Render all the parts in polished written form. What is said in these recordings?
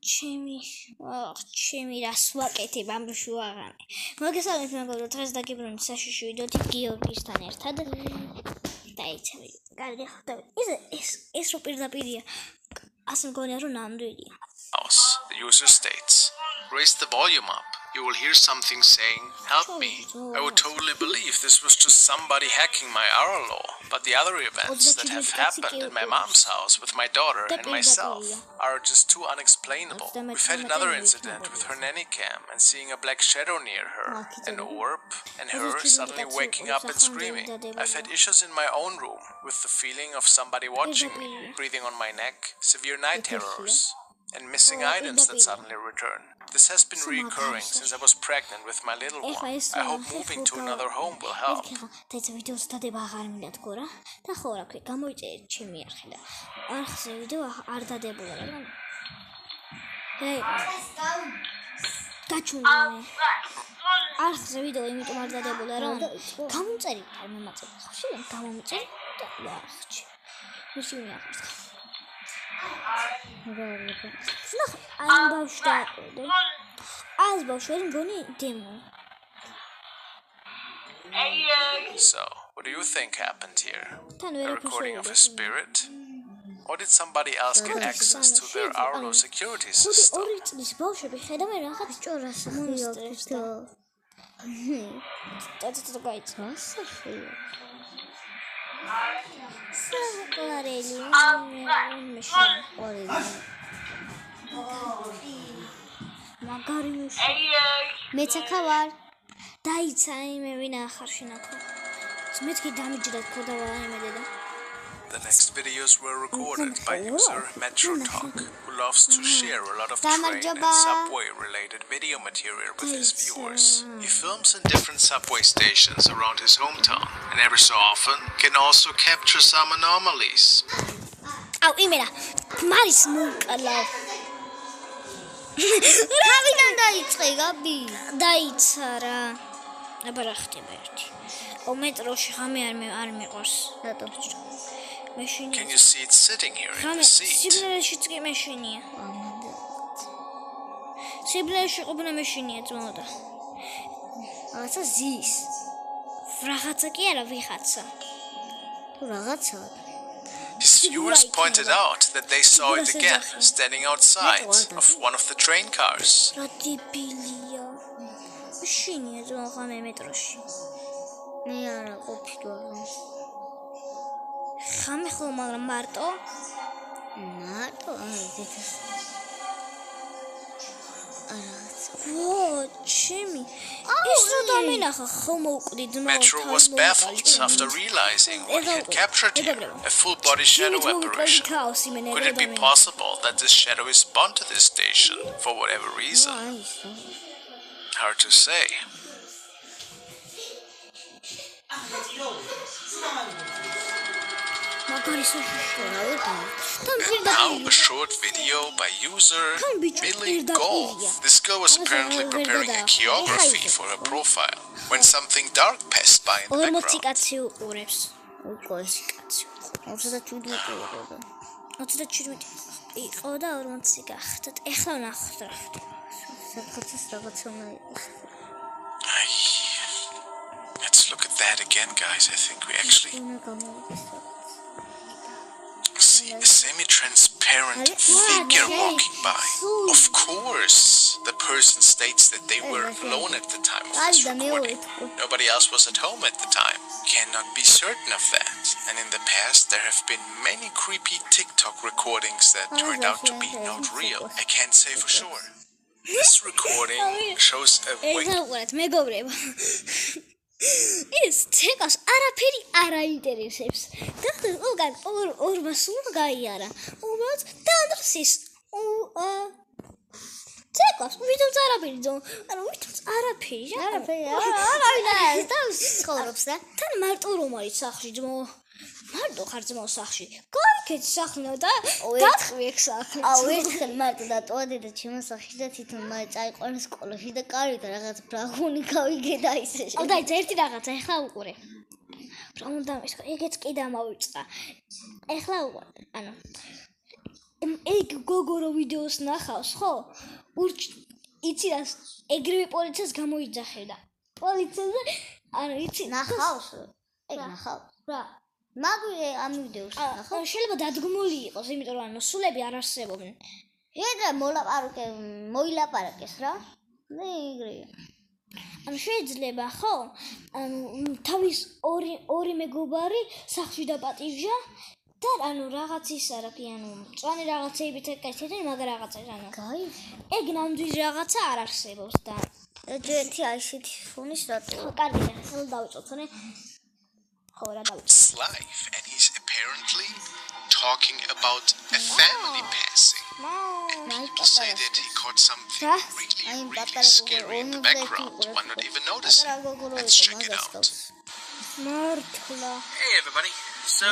ჩემი რას ვაკეთებ ამბში ვაღანე. მოგესალმებით მეგობრებო, დღეს დაგიბრუნეთ საშიში ვიდეოთი გიორგისთან ერთად. დაიცავი. კარგი ხვდებით. ეს რო პირდაპირია. ასე მგონია რომ ნამდვილია. The user states, raise the volume up. You will hear something saying, help me. I would totally believe this was just somebody hacking my RLO. But the other events that have happened in my mom's house with my daughter and myself are just too unexplainable. We've had another incident with her nanny cam and seeing a black shadow near her, an orb, and her suddenly waking up and screaming. I've had issues in my own room with the feeling of somebody watching me, breathing on my neck, severe night terrors, and missing items that suddenly return. This has been recurring since I was pregnant with my little one. I hope moving to another home will help. This video სტადება აღარ მინდა თქო რა. და ხო რა ქვია, გამოიწერეთ ჩემი არხი და არხზე ვიდეო არ დადებულა რა. ჰეი. გაჩვენე. არხზე ვიდეო იმიტომ არ დადებულა რა. გამომწერით არ მომაწევ. ხშირი გამომწერით და არხში. მისი მიახერხა. So, what do you think happened here? A recording of a spirit? Or did somebody else get access to their Arlo security system? The next videos were recorded by user MetroTalk, who loves to share a lot of train and subway related video material with his viewers. He films in different subway stations around his hometown and every so often can also capture some anomalies. Can you see it sitting here in the seat? His viewers pointed out that they saw it again, standing outside of one of the train cars. Metro was baffled after realizing what had captured him, a full-body shadow apparition. Could it be possible that this shadow is bound to this station for whatever reason? Hard to say. And now a short video by user Billy Golf. This girl was apparently preparing a choreography for her profile when something dark passed by in the background. Let's look at that again, guys. I think we actually see a semi-transparent figure walking by. Of course, the person states that they were alone at the time of this recording. Nobody else was at home at the time. Cannot be certain of that. And in the past, there have been many creepy TikTok recordings that turned out to be not real. I can't say for sure. This recording shows a Is take us araperi arainteresებს. და უკან ორმას გაიარა. უბრალოდ დაანდრსის. Tekos, ვიდრე არაფერი ძო. ანუ ვიდრე არაფერი. არავინ და ცხოვრობს და თან მარტო რომ არის სახლში ძმო. მარტო ხარ ძმო სახლში. გაიქეთ სახლნა და გატყვი ეგ სახლი. ერთხელ მარტო დატოვე და ჩემო სახლში და თვითონ მე წაიყვანე სკოლაში და კარით რაღაც ბრაღუნი გავიგე და ისე. დაიცა ერთი რაღაცა ეხლა უყურე. რა უნდა ეს ეგეც კი დამავიწყდა. ეხლა უყურე. ანუ ეგ გოგო რო ვიდეოს ნახავს, ხო? იცი რას ეგრევე პოლიციას გამოიძახებდა. პოლიციაზე ანუ იცი ნახავს? ეგ ნახავს? რა? მაგვი ამ ვიდეოს ნახავს? შეიძლება დადგმული იყოს, იმიტომ რომ სულები არ არსებობენ. შედა მოილაპარაკეს რა. მე ეგრეა. ანუ შეიძლება, ხო? ანუ თავის ორი მეგობარი სახლში დაპატიჟა და ანუ რაღაც ის არა კი ანუ წვანი რაღაცეებით ეკეთებდნენ, მაგრამ რაღაცას ანუ გაი? ეგ ნამდვილ რაღაცა არ არსებობს და ერთი აიშით ფონის რატო? ხო, კარგი, ახლა დავიწყოთ, ხომ? ხო, რა დავიწყოთ? Life, and he's apparently talking about a family passing. And people say that he caught something really scary in the background. One not even noticing. Let's check it out. მართლა. Hey everybody. So,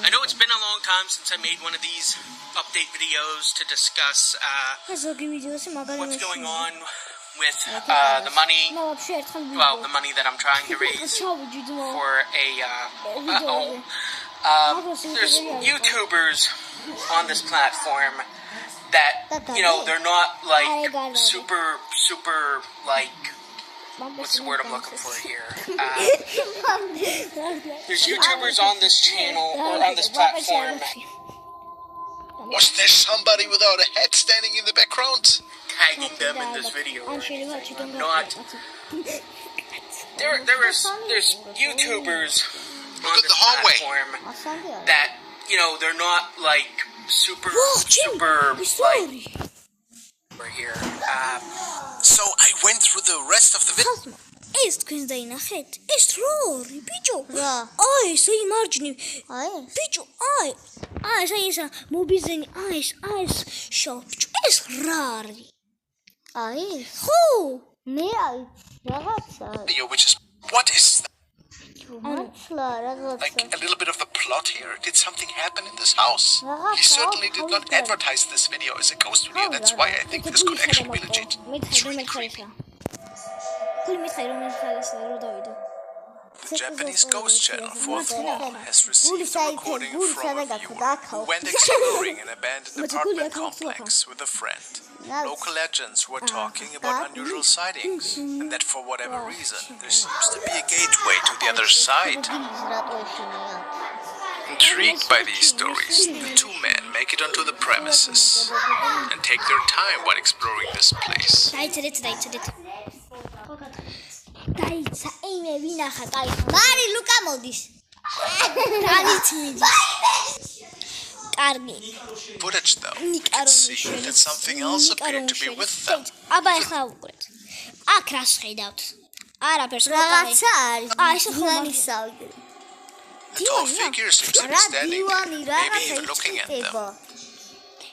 I know it's been a long time since I made one of these update videos to discuss what's going on with the money, the money that I'm trying to raise for there's YouTubers on this platform that, you know, they're not like super like, what's the word I'm looking for here? There's YouTubers on this channel or on this platform. Was there somebody without a head standing in the background? Tagging them in this video. Not. There's YouTubers on at this the hallway. platform that, you know, they're not like super like over here. So I went through the rest of the video. ეს თქვენს დაინახეთ? ეს რო ორი ბიჭო. რა? აი, ესე იმარჯნი. აი? ბიჭო, აი. აი, ესა მობიზენი, აი ეს შავ ბიჭო. ეს რა არის? აი? ხო. მე აი რაღაცა. Video, which is what is that? მართლა რაღაცა. Like a little bit of the plot here. Did something happen in this house? He certainly did not advertise this video as a ghost video. That's why I think this could actually be legit. It's really creepy. The Japanese ghost channel 4th Wall has received a recording from a viewer who went exploring an abandoned apartment complex with a friend. Local legends were talking about unusual sightings, and that for whatever reason, there seems to be a gateway to the other side. Intrigued by these stories, the two men make it onto the premises and take their time while exploring this place. დაიცა, იმე ვინახა, კაი. მარი ლუკა მოდის. განიც მიდის. კარგი. Footage though, you can see that something else appeared to be with them. აბა ეხლა უყურეთ. აქ რას ხედავთ? არაფერს რაღაცა არის. აი, ეს ხო დივანისავი. A tall figure seems to be standing there, maybe even looking at them.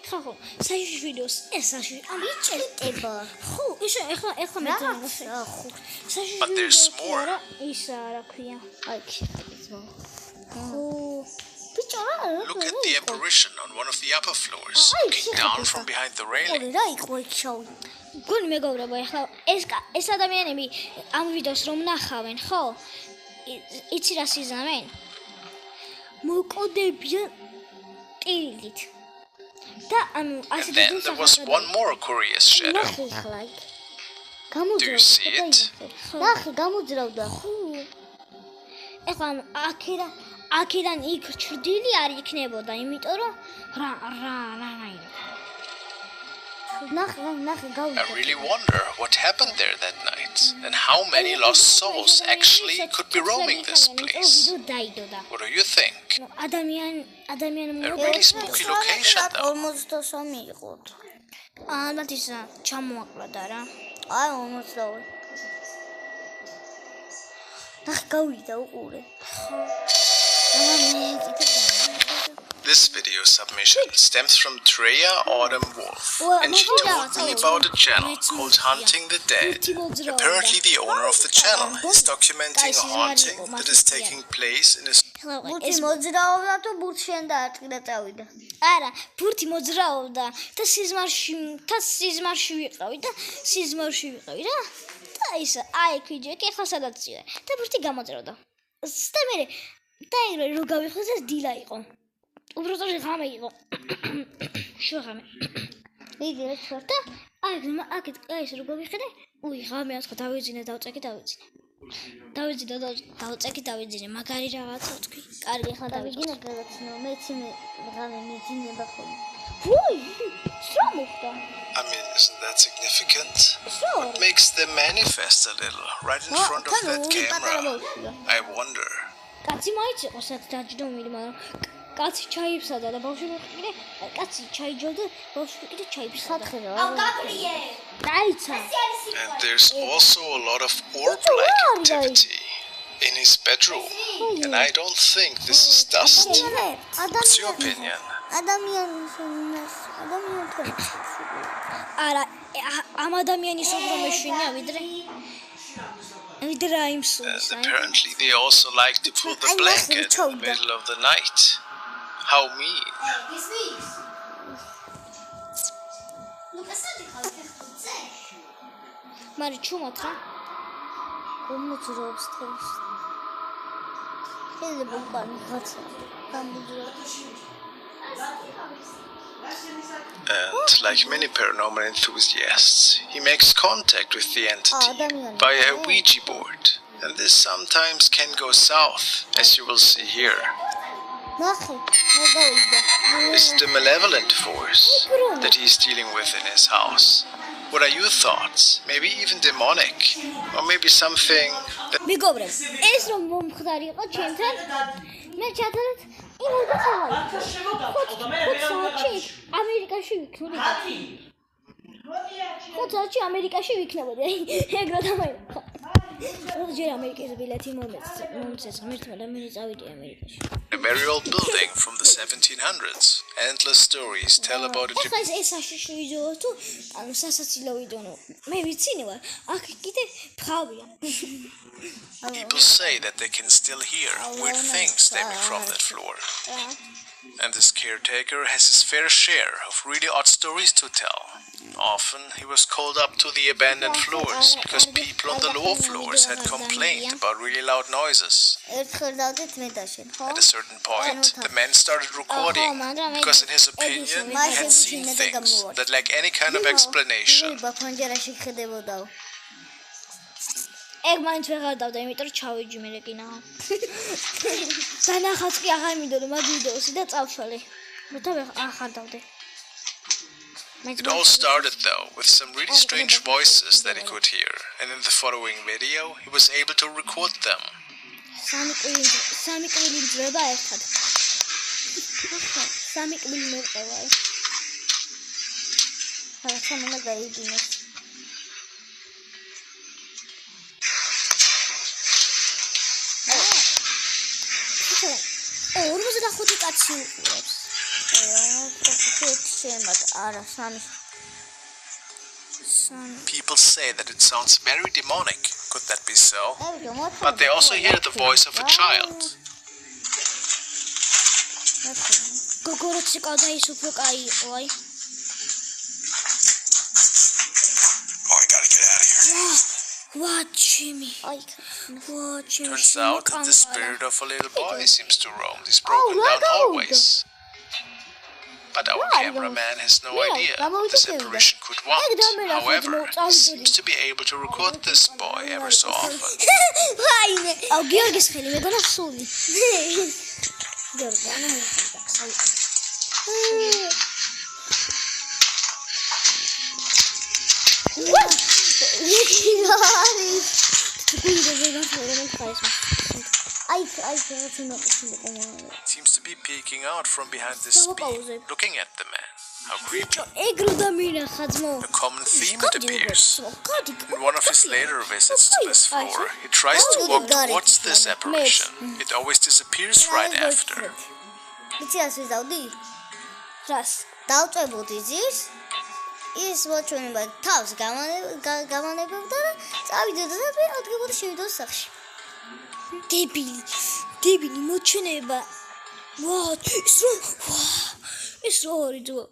ხო, საერთოდ ვიდეოს ესაში ამიჭერტება. ხო, ისე ეხლა მე ხო. But there's more. ისა რა ქვია? აი, ხო. ბიჭო რა? Look at the apparition on one of the upper floors, looking down from behind the railing. რა იყო ეს შოუ? გული მეგობრებო, ეხლა ეს ადამიანები ამ ვიდეოს რომ ნახავენ, ხო? იცი რა სიზამენ? მოკოდებიან ტილით. And then there was one more curious shadow. Do you see it? ნახე, გამოძრავდა. ეხლა აქედან იქ ჩრდილი არ იქნებოდა, იმიტომ რომ რა ნახე, გავიდა. I really wonder what happened there that night, and how many lost souls actually could be roaming this place. What do you think? A really spooky location though. 43 იყო. ალბათ ისა ჩამოაკლდა რა. აი 42. ნახე, გავიდა უყურე. This video submission stems from Treya Autumn Wolf, and she told me about a channel called Hunting the Dead. Apparently the owner of the channel is documenting a haunting that is taking place in his... ბურთი მოძრაობდა თუ ბურთი შენ დაარტყდა წავიდა? არა, ბურთი მოძრაობდა და სიზმარში ვიყავი და რა? და ისა, აი ქვიჯი, ეხლა სადაც იყვე და ბურთი გამოძრავდა. და მე და ეგრე რო გავიხსენე დილა იყო. უბრალოდ ღამე იყო. შუაღამე. დიდი რა ჩორტა? აქეთ ეს როგორ ვიხედე? უი, ღამე ასხა დავიძინე, დავწეკი. დავიძინე, მაგარი რაღაცა თქვი. კარგი ხა დავიგინე გადაცნო, მეც მე ღამე მეძინება ხოლმე. უი, რა მოხდა? I mean, isn't that significant? What makes them manifest a little right in front of that camera? I wonder. კაცი მაიც იყო სად დაჯდომილი, მაგრამ კაცი ჩაიფსადა და ბავშვი კიდე კაცი ჩაიჯობდა, ბავშვი კიდე ჩაიფსადა. დაიცა. And there's also a lot of orb-like activity in his bedroom. And I don't think this is dust. What's your opinion? არა, ამ ადამიანის უფრო მეშვენია ვიდრე იმ სულის. And apparently they also like to pull the blanket in the middle of the night. How mean. მარი ჩუმოთ რა. გომოძრობს თავს. შეიძლება უკანი ხაცა. And like many paranormal enthusiasts, he makes contact with the entity via a Ouija board. And this sometimes can go south, as you will see here. Is it a malevolent force that he's dealing with in his house? What are your thoughts? Maybe even demonic? Or maybe something that... მეგობრებო, ეს რომ მომხდარი იყო ჩემთან, მე ჩათვალეთ იმას დავაი. ამერიკაში ვიქნები. ხოთში ამერიკაში ვიქნებოდი. ეგრე დამაიყო. ჯერ ამერიკის ბილეთი მომწეს ღმერთმა და მე წავიდი ამერიკაში. A very old building from the 1700s. Endless stories tell about it. ახლა ეს საშიში ვიდეო თუ ანუ სასაცილო ვიდეო. მე ვიცინი ვარ. აქ კიდე ფხავია. People say that they can still hear weird things stemming from that floor. And this caretaker has his fair share of really odd stories to tell. Often he was called up to the abandoned floors because people on the lower floors had complained about really loud noises. At a certain point, the man started recording because in his opinion he had seen things that lack any kind of explanation. ეგ მაინც ვეღარ დავდა, იმიტომ რომ ჩავიჯიმე კინა. დანახაც კი აღარ მინდოდა მაგ ვიდეოსი და წავშალე. მე აღარ დავდე. It all started though with some really strange voices that he could hear, and in the following video he was able to record them. სამი კვილი ძრება ერთად. სამი კვილი მერყევა. რაღაცა უნდა გაიდინოს. 45 კაცი უყურებს. People say that it sounds very demonic. Could that be so? But they also hear the voice of a child. გოგოროცი ყავდა ის უფრო კაი იყო, აი. Oh, I gotta get out of here. Watch me. Turns out that the spirit of a little boy seems to roam these broken down hallways. But our cameraman has no idea what this apparition could want. However, he seems to be able to record this boy ever so often. გიორგის ხელი მეგონა სული. Seems to be peeking out from behind this beam, looking at the man. How creepy. A common theme it appears. In one of his later visits to this floor, he tries to walk towards this apparition. It always disappears right after. ის მოჩვენება თავს გამანებობდა და წავიდოდა და ადგებოდა შევიდოდა სახლში. დებილი მოჩვენება. ის ორი ძო.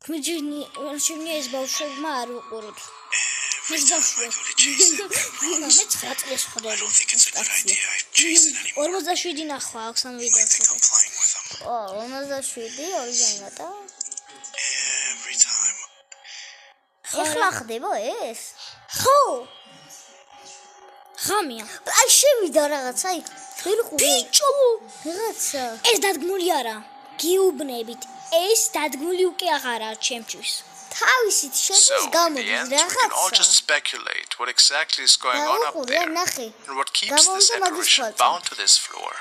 მეჯერნი ეს ბავშვებმა არ უყუროთ. ეს ბავშვი. მე 9 წელს ხვდები. 47 ნახვა აქვს ამ ვიდეოს. 47 ორიგინალია. ეხლა ხდება ეს? ხო ხამია აი შევიდა რაღაცა იქ ვერ ყვი ბიჭო რაღაცა ეს დადგმული არა გიუბნებით ეს დადგმული უკვე აღარაა ჩემთვის თავისით So, შედის in the გამოდის end, we can all just რაღაცა speculate what exactly is going on up დაუყურე there ნახე and what keeps this apparition bound to this floor.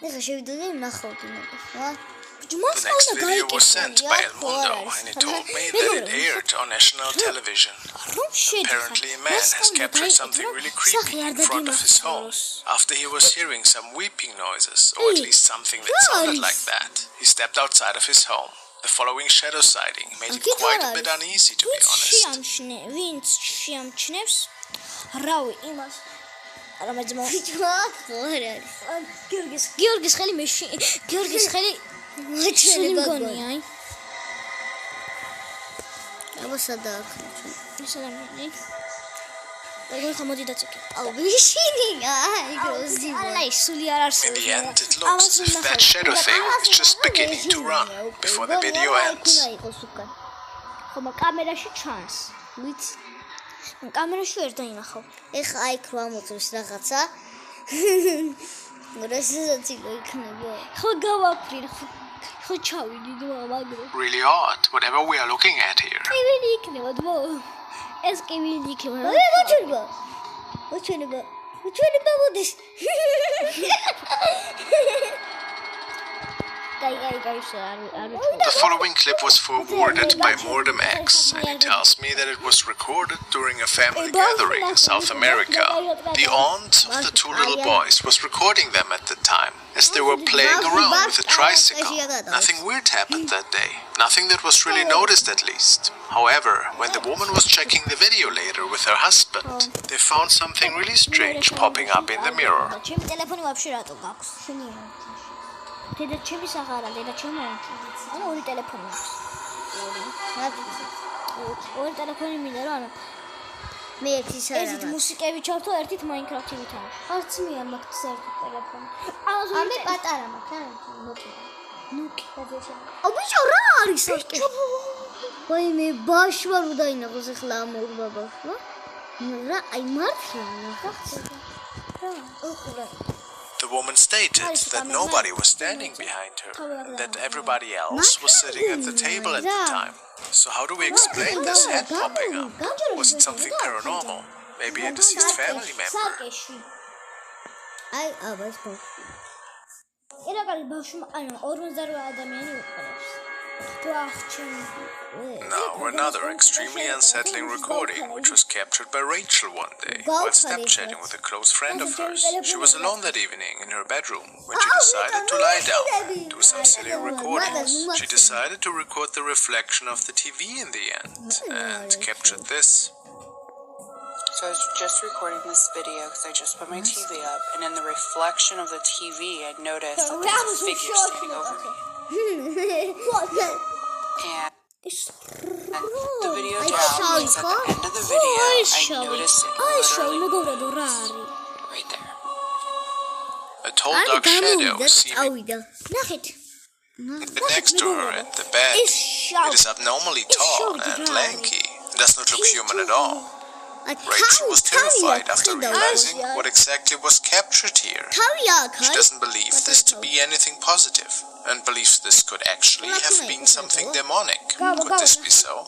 ეხლა შევიდოდი ნახავდი მაგას The next video was sent by El Mundo and he told me that it aired on national television. Apparently, a man has captured something really creepy in front of his home after he was hearing some weeping noises, or at least something that sounded like that. He stepped outside of his home. The following shadow sighting made him quite a bit uneasy, to be honest. ვინც შეამჩნევს რავი იმას რამაც მო გიორგის ხელი გიორგის ხელი მოჩვენება მგონია აი აბა სადაა ისალამი და ხამოდი დაწიკე აუ ვიშინი აი გროზი აი სული არ In არსებობს the end, it looks as if that shadow thing is just beginning to run before the video ends. ხომ კამერაში ჩანს ვიცი კამერაში ვერ დაინახავ ეხა აი ქრო ამოწევს რაღაცა გრესიზაცი იქნება ხო გავაფრინე ხო ჩავიდი დვა მაგრო Really odd, whatever we are looking at here. კივილი იქნება დვა ეს კივილი იქნება აი მოჩვენება მოდის The following clip was forwarded by Mordem X, and he tells me that it was recorded during a family gathering in South America. The aunt of the two little boys was recording them at the time, as they were playing around with a tricycle. Nothing weird happened that day, nothing that was really noticed at least. However, when the woman was checking the video later with her husband, they found something really strange popping up in the mirror. დედა ჩემი აღარა დედა ჩემი ანუ ორი ტელეფონი აქვს ორი ტელეფონი მინდა რომ ანუ მე ერთის არა ერთით მუსიკები ჩავთო ერთით მაინკრაფტი ვითარ არც მე არ მაქვს ერთი ტელეფონი ამე პატარა მაქვს არა ნუკი აუ ბიჭო რა არის ასკე ვაი მე ბაშვა რო დაინახოს ახლა ამ ორ ბაბაშვა რა აი მართლა რა The woman stated that nobody was standing behind her, and that everybody else was sitting at the table at the time. So how do we explain this head popping up? Was it something paranormal? Maybe a deceased family member? აი აბას ხო ერაგალი ბავშვი ანუ 48 ადამიანი უყურებს Now, another extremely unsettling recording, which was captured by Rachel one day while Snapchatting with a close friend of hers. She was alone that evening in her bedroom when she decided to lie down and do some silly recordings. She decided to record the reflection of the TV in the end and captured this. So I was just recording this video because I just put my TV up, and in the reflection of the TV, I noticed that there's a figure standing over me. And the video down is at the end of the video, I noticed it literally right there. A tall dark shadow seeming ნახეთ next to her at the bed. It is abnormally tall and lanky. It does not look human at all. Rachel was terrified after realizing what exactly was captured here. She doesn't believe this to be anything positive, and believes this could actually have been something demonic. Could this be so?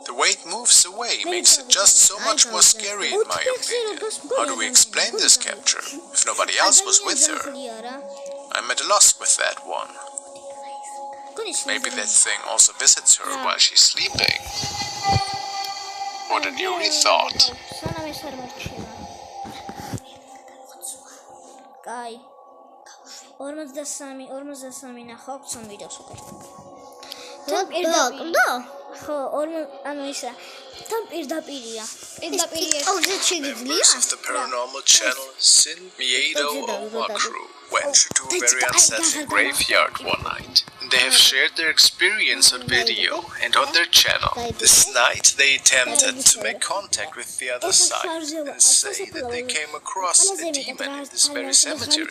The way it moves away makes it just so much more scary in my opinion. How do we explain this capture, if nobody else was with her? I'm at a loss with that one. Maybe that thing also visits her while she's sleeping. What an eerie thought. კაი 43 ნახავთ სამ ვიდეოს უკვე თან პირდაპირ ხო ანუ ისა თან პირდაპირია Members of the paranormal channel Sin Miedo Omakru went to a very unsettling graveyard one night and they have shared their experience on video and on their channel. This night they attempted to make contact with the other side and say that they came across a demon in this very cemetery.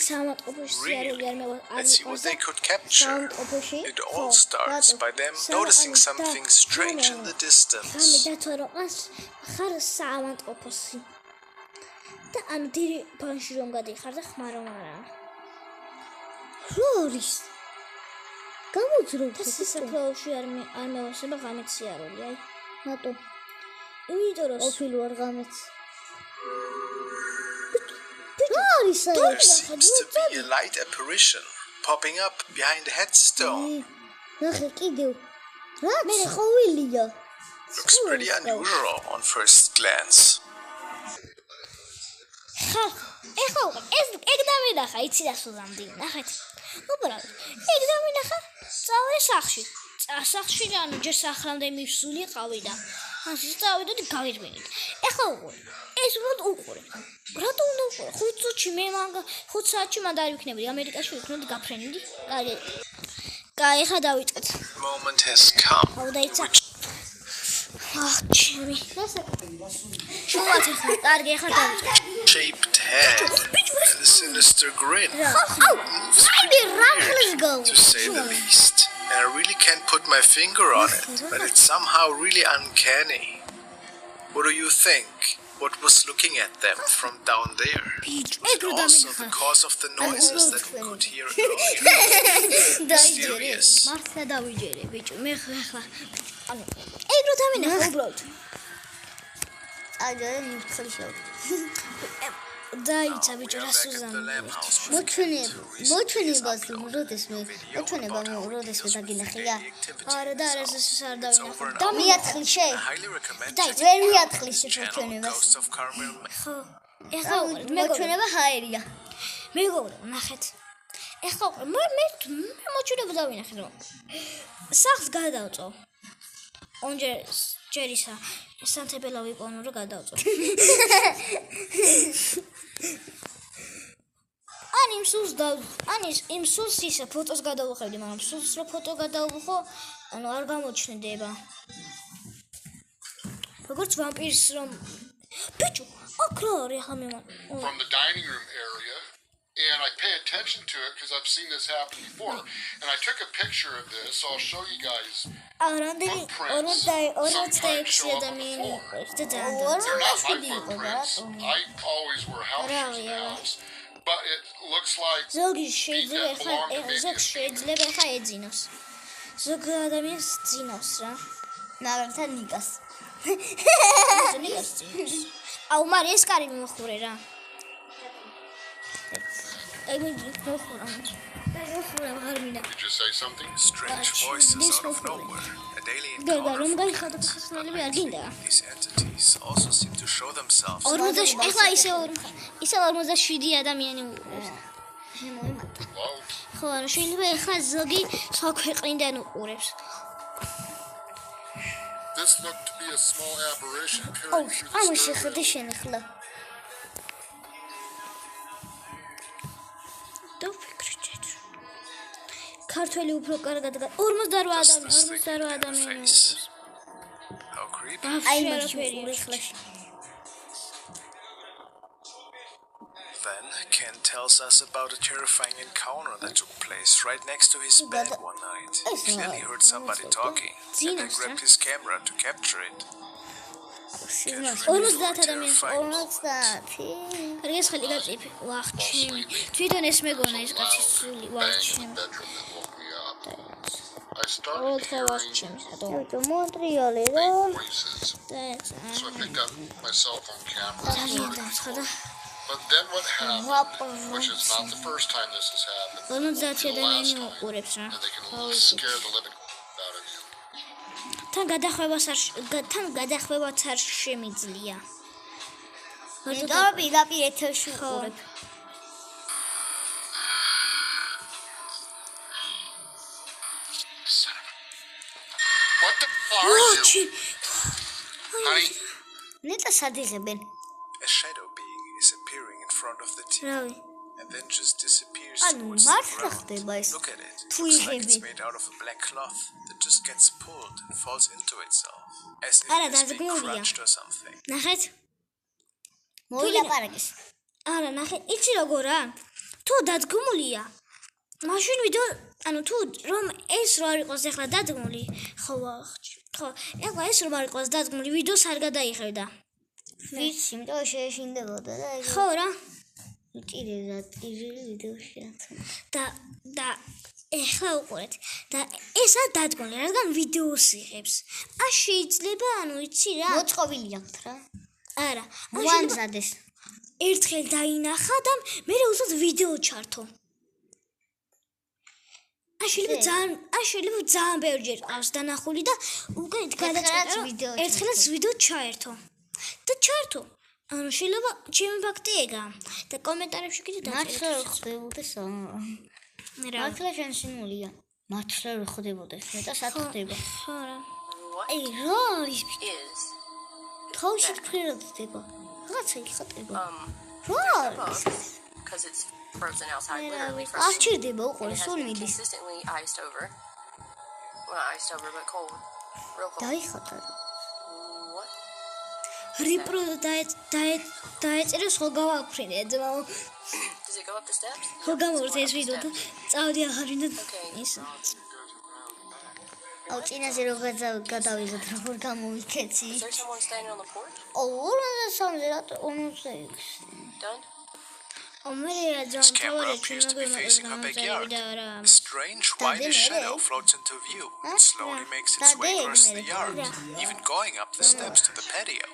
Really, let's see what they could capture. It all starts by them noticing something strange in the distance. Floris. გამოძროვა სასაფლაოში არ მევასება გამეციარული, აი. მატო. იმიტომ რომ ოფილო არ გამეც. There seems to be a light apparition popping up behind a headstone. ნახე კიდევ. რაც ხოვილია. Looks pretty unusual on first glance. ეხლა ეგ დავინახა, იცი რა სულამდე, ნახეთ. უბრალოდ, ეგ დავინახა, წავე სახში. სახში ანუ ჯერ სახლამდე მივსულიყავი და ასე წავედით გავირბინეთ. ეხლა უყურე. ეს უბრალოდ უყურე. რატო უნდა უყურე? 5 წუთში მე მან 5 საათში მან დაივიქნები ამერიკაში ვიქნოდი გაფრენდი. კაი, ეხლა დავიწყეთ. Moment has come. აუდაიცა. ჩემი. შუათ ეხლა, კარგი, ეხლა დავიწყეთ. Shaped head and a sinister grin. Moves Maybe pretty Ruffles go. weird, to say the least. And I really can't put my finger on it, but it's somehow really uncanny. What do you think? What was looking at them from down there? Was it also because of the noises that we could hear earlier? Mysterious. მართლა დავიჯერე, ბიჭო, მე ხლა. ანუ, ეგ რო დავინახე უბრალოდ. აი და მიხლიშო. დაიცა ბიჭო, რა სუზან. მოჩვენებას როდესმე დაგინახია. არა და არა ეს არ დავინახე. მიათხლიშე. Highly recommend ვერ checking out მიათხლიშე the channel მოჩვენებას. Ghost of Carmel. ხო. ეხლა უყურე, მოჩვენება ჰაერია. მეგობრებო, ნახეთ. ეხლა უყურე, მე მოჩვენება დავინახე რომ სახლს გადავწო. ჯერ ისა სანთებელა ვიყონო რომ გადავწო. იმ სულს ისა ფოტოს გადავუხებდი, მაგრამ სულს რო ფოტო გადავუხო, ანუ არ გამოჩნდება. როგორც ვამპირს რომ ბიჭო, აქ რა არის ახლა მე from the dining room area, and I pay attention to it because I've seen this happen before. And I took a picture of this, so I'll show you guys. რამდენი 46 ადამიანი იყო და They're not my footprints. I always wear house shoes in the house, but it looks like ზოგი შეიძლება ხა ეძინოს. ზოგი ადამიანს ძინავს რა. მაგალითად ნიკას. ნიკას ძინავს. აუ მარი ეს კარი მოხურე რა. აი მოხურა. Did you say something? Strange voices out of nowhere. A daily encounter for cats. These entities also seem to show themselves. ეხლა ისე 47 ადამიანი უყურებს. ხო, ანუ შეიძლება ეხლა ზოგი სხვა ქვეყნიდან უყურებს. This looked to be a small apparition Oh, peering through the ამაში stairway. ხდი შენახლა. ქართველი უფრო კარგად 48 ადამიანი. How creepy. აი მაგში უყურე. Then Ken tells us about a terrifying encounter that took place right next to his bed one night. He clearly heard somebody talking and then grabbed his camera to capture it. Ken really looked terrified. 50. რიგეს ხელი გაწიფე. ვახ, ჩემი. თვითონ ეს მეგონა ეს კაცი სული, ვახ, ჩემი. I started hearing Ето Монტრეალი რა. voices, so I picked up my cell phone camera. ცხადა. But then what happened, which is not the first time this has happened, 50 the ადამიანი last უყურებს რა. time, and they can scare the living out of you. თან გადახვევაც არ შემიძლია. და პირდაპირ ეთერში უყურებ. What the are you? Honey, ნეტა სადიღებენ. A shadow being is appearing in front of the TV. რავი. and then just disappears ანუ towards the მართლა ground. ხდება ეს Look at it. თუ Looks like იღები it's made out of a black cloth that just gets pulled and falls into itself, as if არა, it has been დადგმულია. crushed or something. ნახეთ მოილაპარაკეს არა ნახე იცი როგორა თუ დადგმულია მაშინ ვიდეო ანუ თუ რომ ეს რო არ იყოს ახლა დადგმული ხო ეხლა ეს რომ არ იყოს დადგმული ვიდეოს არ გადაიღებდა ვიცი იმიტომ შეეშინდებოდა და ეგ ხო რა ტირეზა ვიდეოში რა და ეხლა უყურეთ და ესა დადგმული რადგან ვიდეოს იღებს ან შეიძლება ანუ იცი რა მოწყობილი აქვს რა არა მოამზადეს ერთხელ დაინახა და მე უცად ვიდეო ჩართო შეიძლება ძალიან ბევრჯერ ყავს დანახული და უკვე გადაჭერა ერთხელაც ვიდეო ჩაერთო და ჩართო ანუ შეიძლება ჩემი ფაქტი ეგა და კომენტარებში კიდე მართლა რომ ხდებოდეს მართლა შენსიმულია მართლა რომ ხდებოდეს მეტად ხდება ხო რა აი რა არის თავში ფრირად ხდება რაღაცა იხატება რა because it's frozen outside literally აღჭირდება უყურე სულ მიდის consistently iced over. Well, not iced over, but cold. Real cold. დაიხატა What? რიპრო დაეწერა ხო გავაფრინე ძმა Does it go up the steps? ხო გამოვართ ეს ვიდეო და წავდი ახარინ და ის აუ წინაზე რო გადავიღეთ როგორ გამოვიქეცი Is there someone standing on the porch? Done? This camera appears to be facing her backyard. A strange whitish shadow floats into view and slowly makes its way across the yard, even going up the steps to the patio.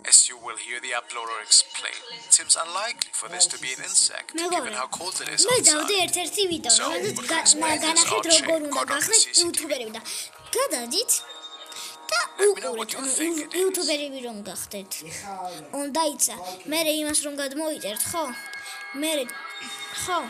As you will hear the uploader explain, it seems unlikely for this to be an insect, given how cold it is მე დავდი outside. ერთ-ერთი ვიდეო რომელზეც განახეთ როგორ უნდა გახდეთ იუთუბერები და გადადით და უყურეთ იუთუბერები რომ გახდეთ უნდა იცა მე იმას რომ გადმოიწერთ ხო მე ხო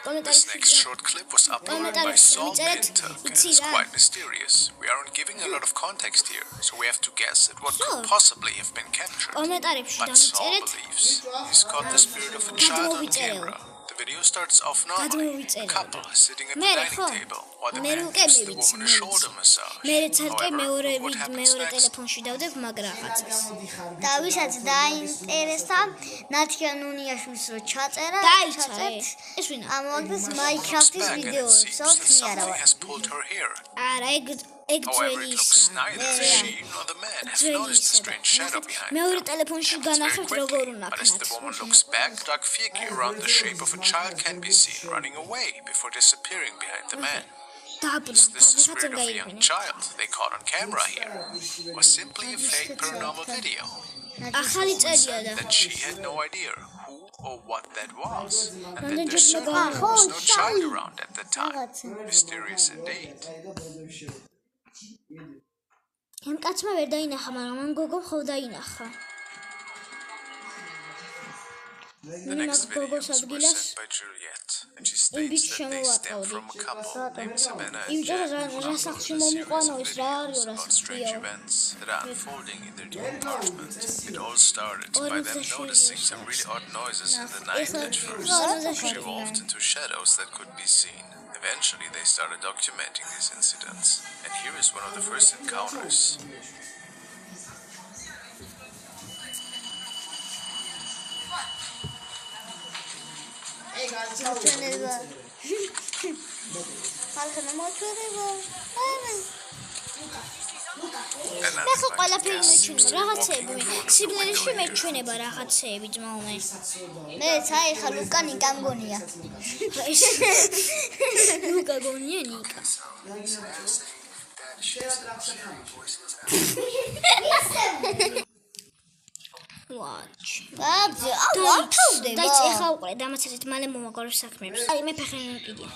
This next short clip was uploaded by Salt in Turk and is quite mysterious. We aren't giving a lot of context here, so we have to guess at what could possibly have been captured. But Saul believes he's caught the spirit of a child on camera. The video starts off normally, a couple sitting at the dining table, while the man gives the woman a shoulder massage. However, what happens next? ტელეფონში დავდებ მაგრაღაცას და ვისაც დაინტერესდა ნათიანუნიაშვილს რო ჩაწერა ეს ვინა ამოაგდეს Looks მაინკრაფტის back and it ვიდეოებს seems that something has pulled her hair. არა ეგ However, it looks ძველისა neither she nor the man have noticed the strange shadow behind მეორე them. ტელეფონში Happens very განახებთ როგორ quickly, უნდა but as the woman looks back, a dark figure around the shape of a child can be seen running away before disappearing behind the man. Is this the spirit of a young child they caught on camera here? Or simply a fake paranormal video? ახალი წერია და That she had no idea who or what that was, and that there certainly was no child around at the time. Mysterious indeed. ამ კაცმა ვერ დაინახა მაგრამ ამ გოგომ ხო დაინახა The next videos were sent by Juliet, and she states that they stem from a couple named Savannah and Jen who uploaded a series of videos about strange events that are unfolding in their new apartment. It all started by them noticing some really odd noises in the night at first, which evolved into shadows that could be seen. Eventually, they started documenting these incidents, and here is one of the first encounters. მე ხო ყველაფერი მეჩვენება რაღაცეები სიბნელეში მეჩვენება რაღაცეები ძმაუმე მე საი ხა ლუკა ნიკა მგონია ლუკა გონია ნიკა ვაჩ ბაბზე აუ ართავდება დაიწყე ხა უყურე დამაცერეთ მალე მომაყარებს საქმეებს აი მე ფეხები მკიდია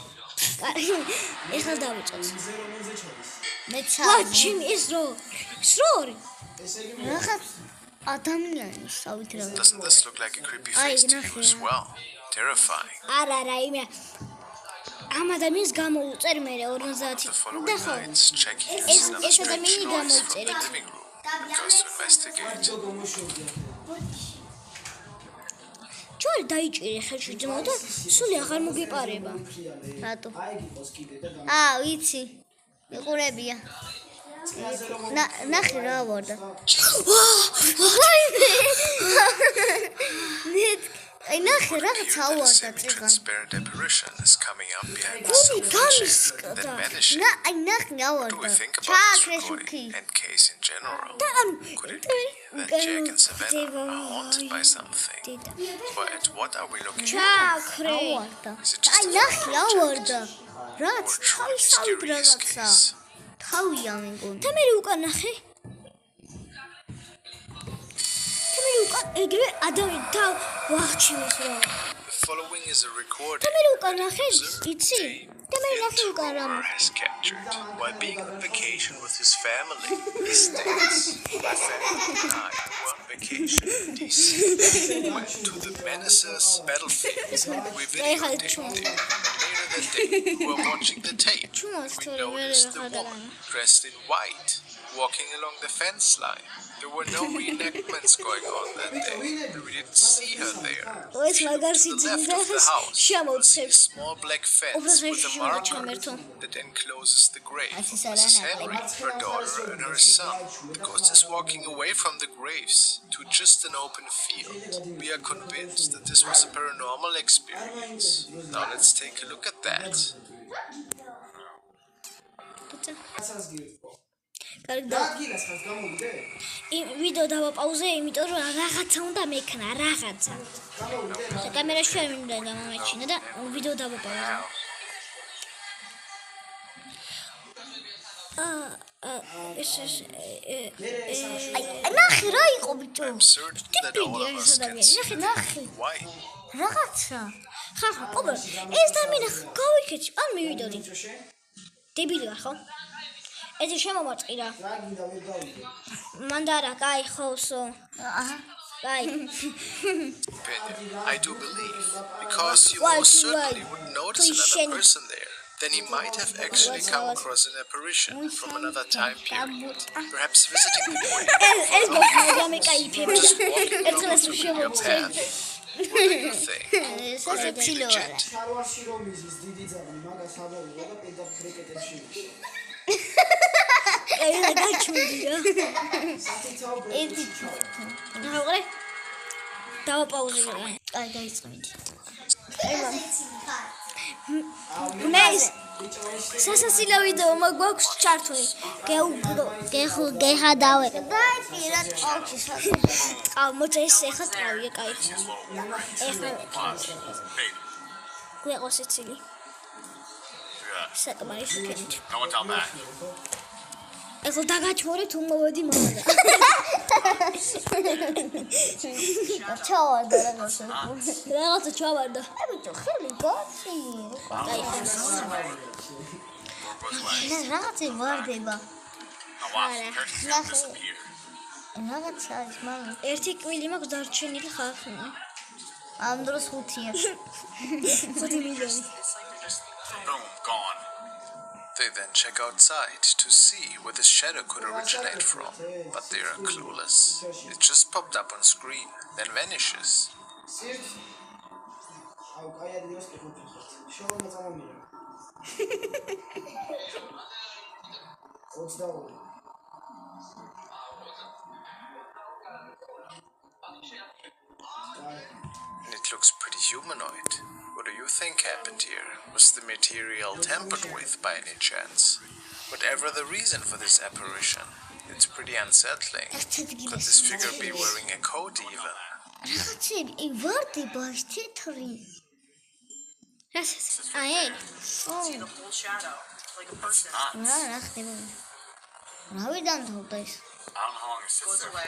ეხლა დავიწყოთ მე ვაჩი ის რო რაღაც ადამიანი სავით რა Doesn't this look like a creepy face to you as well? Terrifying. არა იმე ამ ადამიანს გამოუწერ მე 50 The following nights, checking ეს another ეს strange ადამიანი noise from the გამოიწერეთ living room and goes to investigate. ჯვარი დაიჭირე ხელში ძმაო და სული აღარ მოგეპარება. რატო? ვიცი. მიყურებია. ნახე რა ვარდა. აი ნახე რაღაცა ავარდა წიგან. აი ნახე ავარდა. ჩააქრე შუქი. და ანუ Jack and Savannah are haunted by something. But what are we looking for? ჩააქრე. აი ნახე ავარდა. რაც თავისავით რაღაცა. თავია მეგონი. და მე უკან ნახე. ეგრე ადამიანი და ვახჩინოს რა. Following is a recording. და მე უკან ნახე, იცი? და მე ნახე უკან რა. Has captured while being on vacation with his family. He states, "My family and I were on vacation in DC. We went to the Menaces battlefield. We videotaped it. Later that day, we were watching the tape. We noticed the woman dressed in white walking along the fence line. There were no reenactments going on that day. We didn't see her there. Oes magarsi To the left of the house, you see a small black fence with a marker that encloses the grave of Mrs. Henry, her daughter, and her son. The ghost is walking away from the graves to just an open field. We are convinced that this was a paranormal experience. Now let's take a look at that. ვიდეო დავაპაუზე, იმიტომ რომ რაღაცა უნდა მექნა, რაღაცა. და კამერაში არ მინდა გამომეჩინა და ვიდეო დავაპაუზე. ნახე რა იყო ბიჭო? I'm certain that all of us can see why. რაღაცა. ხახა, ოპა, ეს დამინახა, გავიქეჩი, ან მივიდოდი. დებილი ვარ ხო? ეს შემომაწყირა. მანდარა, კაი, ხოსო. აჰა. კაი. I do believe, because you most certainly wouldn't notice another person there. Then he might have actually come across an apparition from another time period. Perhaps visiting the grave. ეს გოგრამე кайფება. Just walking along your path. What do you think? Could it be legit? აი რა გაჩვენია. როგორ? დავაპაუზე. აი დაიწყებდი. მე სასაცილო ვიდეო მაგვაქვს ჩართული. გეღადავე. დაი პირად ყავჩი სასაცილო. მოწე ეს ახლა ტრავია, კაი. ახლა გვეყო სიცილი. საკმარის უკეთით. No one tell back. ახლა დაგაჩმორე თუ მოვედი მომდა. ჩავარდა რაღაცა. რაღაცა ჩავარდა. ბიჭო, ხელი გაცი. რაღაცა ვარდება. რაღაცა ის მაგრამ ერთი კვილი მაქვს დარჩენილი ხალხი. ამ დროს 5-ია. 5 მილიონი. Boom, gone. They then check outside to see where the shadow could originate from, but they are clueless. It just popped up on screen, then vanishes. And it looks pretty humanoid. What do you think happened here? Was the material tampered with by any chance? Whatever the reason for this apparition, it's pretty unsettling. Could this figure be wearing a coat even? რაღაცა ვარდება ეს თეთრი. აი See the whole shadow, like a person. რა ხდება? რავი დამთავრდა ეს. I don't know how long it sits there for.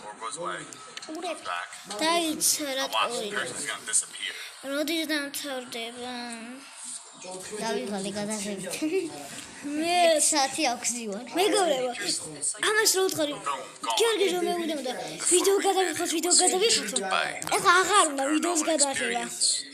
Or goes away. Back. დაიცა რა Watch, the ტყუილი. person's gonna disappear. როდის დამთავრდება? დავიღალე გადაღებით. მე საათი აქვს ძივარ. მეგობრებო, ამას რო ვთქარი. გიორგი რომ მევიდოდა ვიდეო გადავიღოთ. ეხლა აღარ უნდა ვიდეოს გადავიღება.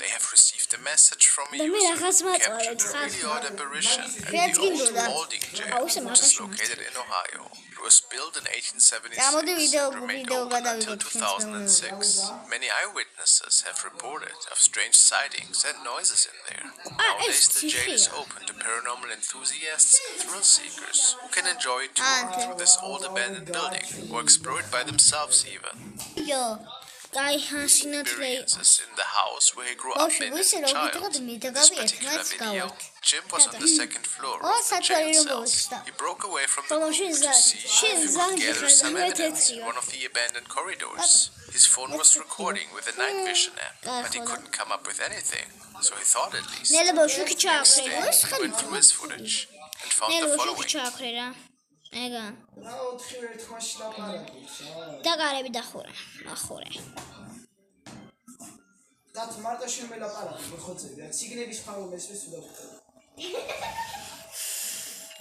They have received received a message from a user who captured a really odd apparition at the old holding jail, which is located in Ohio. It was built in 1876 and remained open until 2006. Many eyewitnesses have reported of strange sightings and noises in there. Nowadays, the jail is open to paranormal enthusiasts and thrill seekers who can enjoy a tour through this old abandoned building or explore it by themselves even. Experiences in the house where he grew up in as a child. This particular video, Jim was on the second floor of the jail cells. He broke away from the group to see if he could gather some evidence in one of the abandoned corridors. His phone was recording with a night vision app, but he couldn't come up with anything. So he thought at least. Next day, he went through his footage and found the following.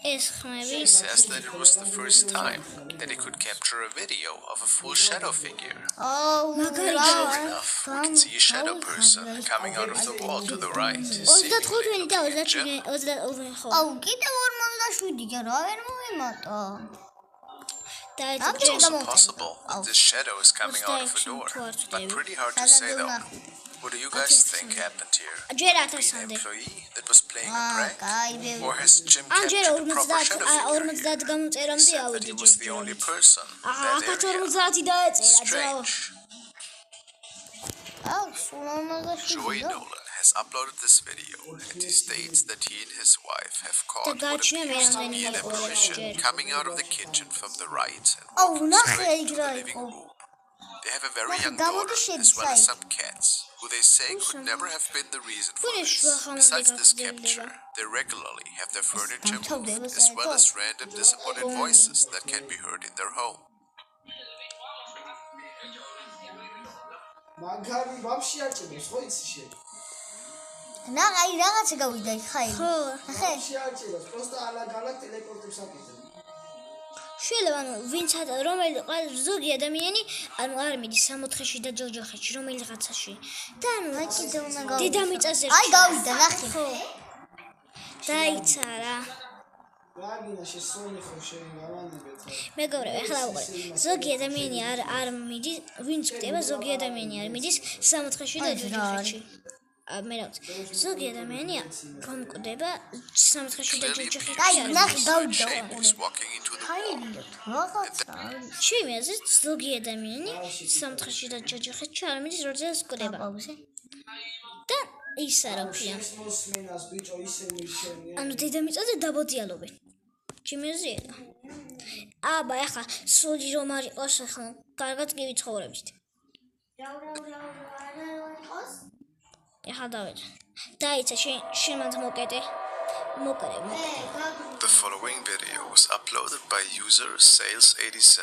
He says that it was the first time that he could capture a video of a full shadow figure. Sure enough, we can see a shadow person coming out of the wall to the right. seemingly looking at Jim. It's also possible that this shadow is coming out of a door, but pretty hard to say though. What do you guys think happened here? Could it be an employee that was playing a prank? Or has Jim captured a proper shadow figure here? He said that he was the only person in that area. Strange. Joey Nolan has uploaded this video and he states that he and his wife have caught what appears to be an apparition coming out of the kitchen from the right and walking straight to the living room. They have a very young daughter as well as some cats, who they say could never have been the reason for this. Besides this capture, they regularly have their furniture moved as well as random disembodied voices that can be heard in their home. შეიძლება ვინც რომელი ზოგი ადამიანი არ მიდის 64-ში და ჯოჯოხეთში რომელიღაცაში და დედამიწაზე აი გავიდა ნახე დაიცა რა მეგობრებო ახლა უყურე ზოგი ადამიანი არ მიდის ვინც ხდება ზოგი ადამიანი არ მიდის 64-ში და ჯოჯოხეთში მე რა ზოგი ადამიანი გამკვდება 64-ში და ჯოჯოხეთში აი ნახე გავიდა ჩემი აზრით ზოგი ადამიანი 64-ში და ჯოჯოხეთში არ მიდის როდესაც კვდება და ის არა ვქია ანუ დედამიწაზე დაბოდიალობენ ჩემი აზრია აბა ახლა სული რომ არ იყოს ახლა კარგად კი ვიცხოვრებთ ახლა დავეც დაიცა შენ მანდ მოკეთე The following video was uploaded by user Sales87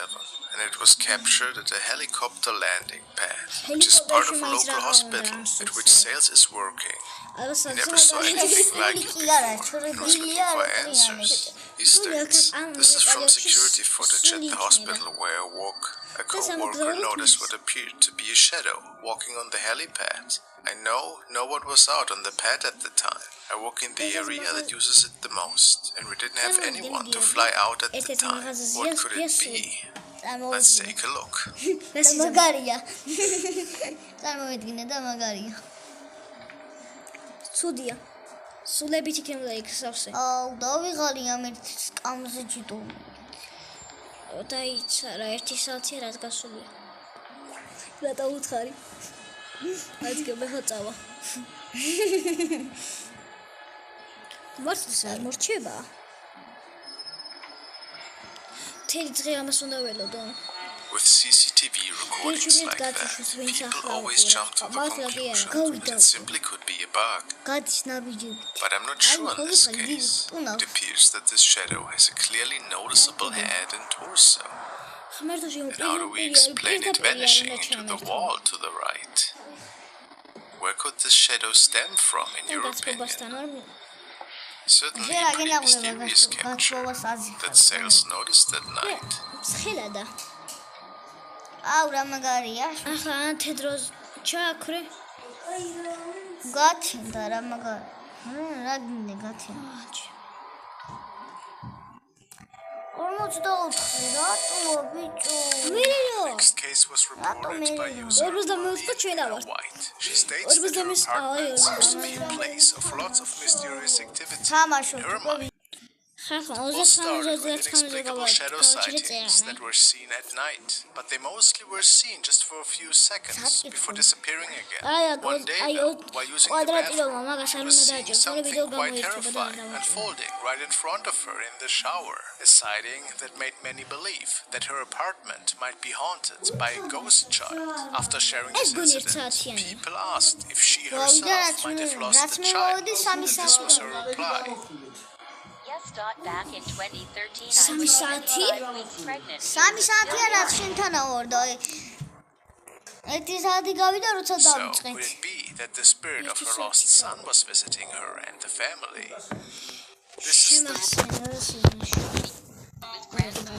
and it was captured at a helicopter landing pad, which is part of a local hospital at which Sales is working. He never saw anything like it before and was looking for answers. He states, "This is from security footage at the hospital where I work. A co-worker noticed what appeared to be a shadow walking on the helipad. I know no one was out on the pad at the time. I work in the area that uses it the most, and we didn't have anyone to fly out at the time. What could it be? Let's take a look." Sudija. Sulebiti kemla iksavse. დავიღალია მე სკამზე ჯიტო. დაიცა რა 1 საათი რაც გასულია. რატო უთხარი? აიძგე მე ხაწავა. მართლაც არ მორჩება? თელი დღე ამას უნდა ველოდო. With CCTV recordings like that, people always jump to the conclusion that it simply could be a bug. But I'm not sure in this case. It appears that this shadow has a clearly noticeable head and torso. And how do we explain it vanishing into the wall to the right? Where could this shadow stem from, in your opinion? Certainly a pretty mysterious capture that Sales noticed that night. აუ რა მაგარია ახლა თედროს ჩაქრე გაჩნდა რა მაგარი. რა გინდა გაჩნდა? 44 რატოა ბიჭო? Next case was reported by user White. She states that her apartment seems to be a place of lots of mysterious activity. In her mind, all started with inexplicable shadow sightings that were seen at night, but they mostly were seen just for a few seconds before disappearing again. One day, though, while using the bathroom, she was seeing something quite terrifying unfolding right in front of her in the shower, a sighting that made many believe that her apartment might be haunted by a ghost child. After sharing this incident, people asked if she herself might have lost the child, and this was her reply. Back in 2013, Sami I saati? was 5 weeks pregnant. Sami saati არა შენთან ავარდა. ერთი საათი გავიდა როცა So, დავიწყე. could it be that the spirit of her lost son was visiting her and the family? This is the With grandma.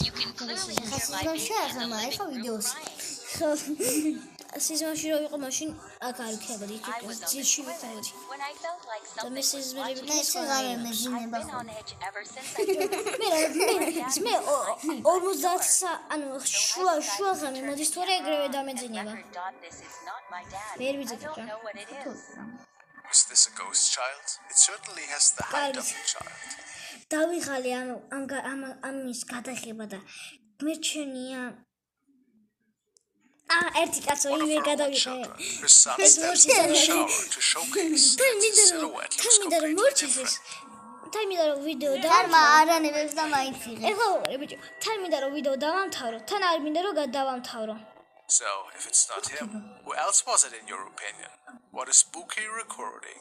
You can clearly hear my baby in the living room crying. სიზმაში რო იყო მაშინ აქ არ იქნებოდი I was on the ძილში toilet ვიყავდი when I felt like something was მესიზმები watching me. სიღარიბე I've მეძინება been ხო. on edge ever since I took მე 50 ანუ შუაღამე მოდის თორე ეგრევე დამეძინება Never thought this is not my dad. ვერ I ვიძახი don't რა know what it is. Was this a ghost child? It certainly has the height of a child. დავიღალე ამის გადაღება და მერჩენია ერთი კაცო One of იმე her own გადავიღე children, her son steps into the shower to showcase that his silhouette looks completely different. თან მინდა რომ ვიდეო თარმა არანებებს და მაიციღე. ეხლა ბიჭო თან მინდა რომ ვიდეო დავამთავრო თან არ მინდა რომ დავამთავრო So, if it's not him, who else was it in your opinion? What a spooky recording.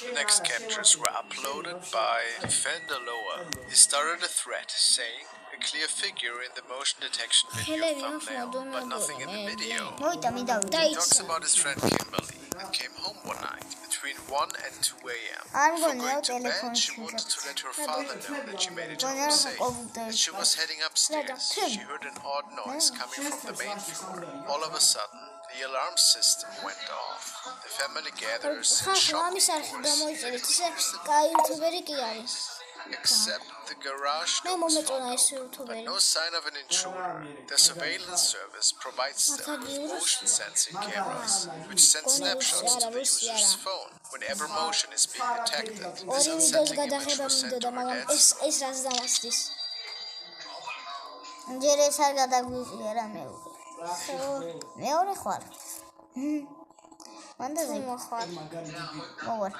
The next captures were uploaded by Fendaloa. He started a thread saying a clear figure in the motion detection video thumbnail, but nothing in the video. მოიტა მინდა He talks about his friend Kimberly that came home one night between 1 and 2 a.m. არ Before მგონია going to bed, ტელეფონში she wanted to let her father know that she made it home მგონია safe. კომპიუტერში As she was heading upstairs, she heard an odd noise coming from the main floor. All of a sudden, the alarm system went off. The family gathers in shock, ამის of არხი course, გამოიწერეთ ისე კაი იუთუბერი კი არის except the garage მე door was მომეწონა found ეს open, but იუთუბერი no sign of an intruder. The surveillance service provides them with motion sensing cameras, which send snapshots to the user's phone whenever motion is being detected. This ორი ვიდეოს unsettling image გადაღება was sent მინდოდა to her მაგრამ dad's ეს რას დამასდის ჯერ ეს არ გადაგვიყია რა მეორე ხარ მანდაზე მოხარ მოვარ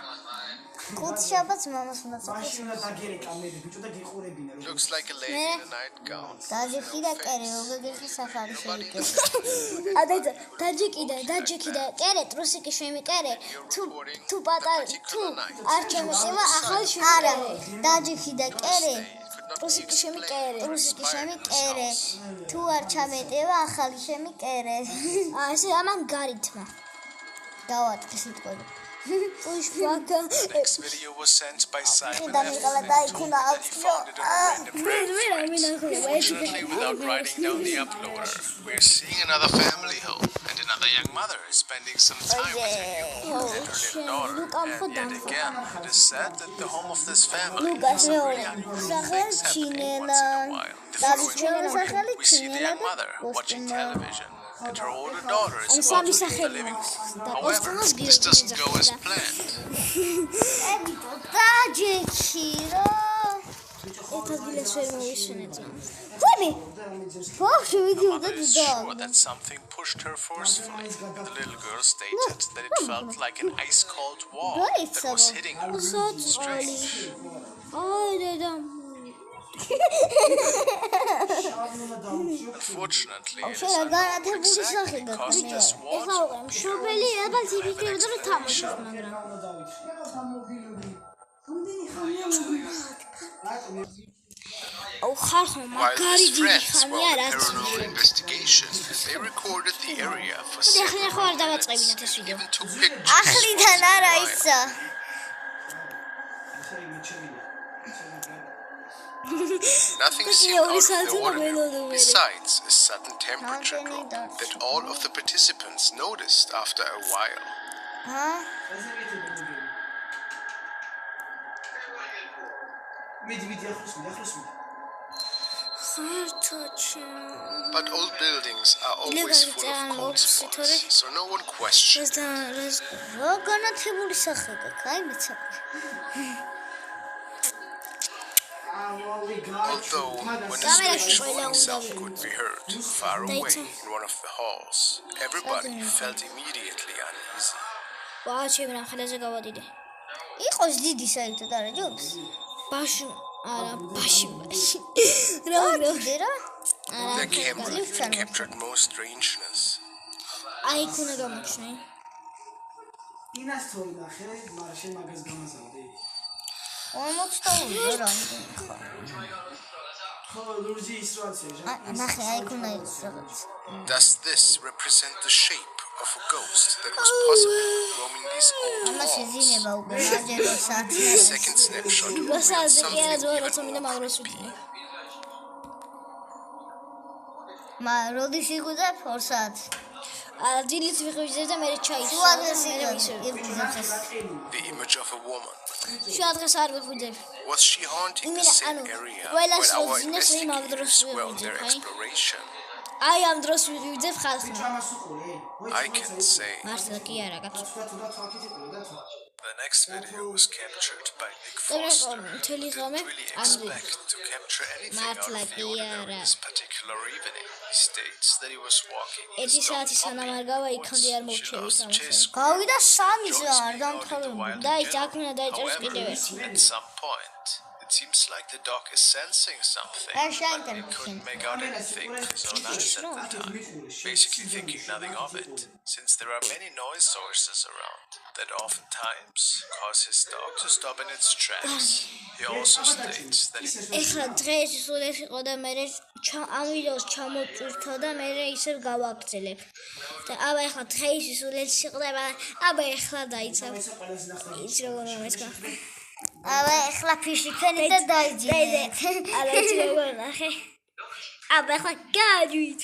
ხუთ შაბათს მამას უნდა წახვიდე Looks like a lady in a nightgown. დაჯექი და კერე როგორი სახარი შეიკეთე ადაიცა დაჯექი და კერე ტრუსიკი შემიკერე თუ პატარ თუ არ შემეწევა ახალ არა შემიკერე დაჯექი და კერე ტრუსიკი შემიკერე თუ არ ჩამეტევა ახალი შემიკერე ესე ამან გარითმა დავატკი სიტყვები Next video was sent by Simon F. დამიკალა and told დაიქუნა that he found it on a random thread. Unfortunately, without writing down the uploader, we're seeing another family home, and another young mother is spending some time with her newborn and her little daughter. And yet again, it is said that the home of this family does some really unusual things happening once in a while. In the following recording, we see the young mother watching television, and her older daughter is about to leave the living room. However, this doesn't go as planned. დაჯექი რა ეთაგილეს ვერ მოვისვენეთ ხები ბავშვი The ვიდეო mother და is და sure that something pushed her forcefully. The little girl stated that it felt like an ice-cold wall that was hitting her. Strange. აი დედა Unfortunately, it is შენ unknown განათებული exactly სახე caused this wall ეხლა to უკვე appear. მშობელი ალბათ We have an იფიქრებდა რომ თამაშობს explanation. მაგრამ აუ ხარხო While მაგარი his დიდი friends were ხანია on რაც paranormal investigation, they recorded the area for ეხლა several ხო არ minutes დავაწყებინათ ეს and ვიდეო even took pictures ახლიდან for არა a while. ისა Nothing seemed out of the ordinary, besides a sudden temperature drop that all of the participants noticed after a while. But old buildings are always full of cold spots, so no one questioned it. Although, when the screeching himself could be heard far away in one of the halls, everybody felt immediately uneasy. იყოს დიდი საერთოდ არა ჯობს? ბაში The camera captured most strangeness. აი ქუნა გამოჩნე. Does this represent the shape of a ghost that was possibly roaming these old halls? The second snapshot revealed something even more creepy. როდის იგუძებ 2 საათს? დილით ვიღებდე და მე ჩაისვა. The image of a woman. შუადღეს არ ვიღებდე. Was she haunting the same area when our investigators were on their exploration? აი ამ დროს ვიღებდე ხალხს. I can say. მართლა კი არა კაცო. The next video was captured by Nick Foster. Didn't really expect to capture anything out of the ordinary this particular evening. He states that he was walking his dog Poppy. She lost chase გავიდა 3 Joyce ზა არ being out in the დამთავრებული. wild in general. However, at some point, it seems like the dog is sensing something, but we couldn't make out anything so nice at the time, basically thinking nothing of it, since there are many noise sources around that oftentimes cause his dog to stop in its tracks. He also states that ეხლა დღეს ისულეს იყო და მე ამ ვიდეოს ჩამოწვირთო და მე ისევ გავაგრძელებ. და აბა ეხლა დღეს ისულეს იყდება, აბა ეხლა დაიცა. ის როგორ მომეცქა. აბა ეხლა ფიშიქენი და დაიძინე. არა ის როგორ ნახე. აბა ეხლა გაჯვით.